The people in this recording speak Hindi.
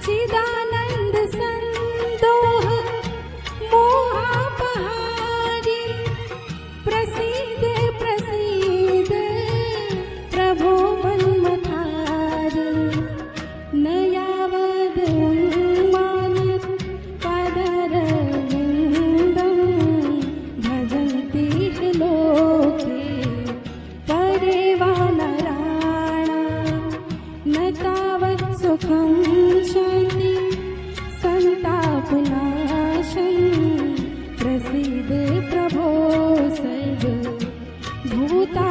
चिदानंद संदोह मोहापहारी प्रसीद प्रसीद प्रभो मन्मथारी नयावद उन्मानित पदरविन्दं भजन्ति लोके परिवानराणा न तावत् सुखं शान्ति संतापनाशं प्रसीद प्रभो सर्व भूता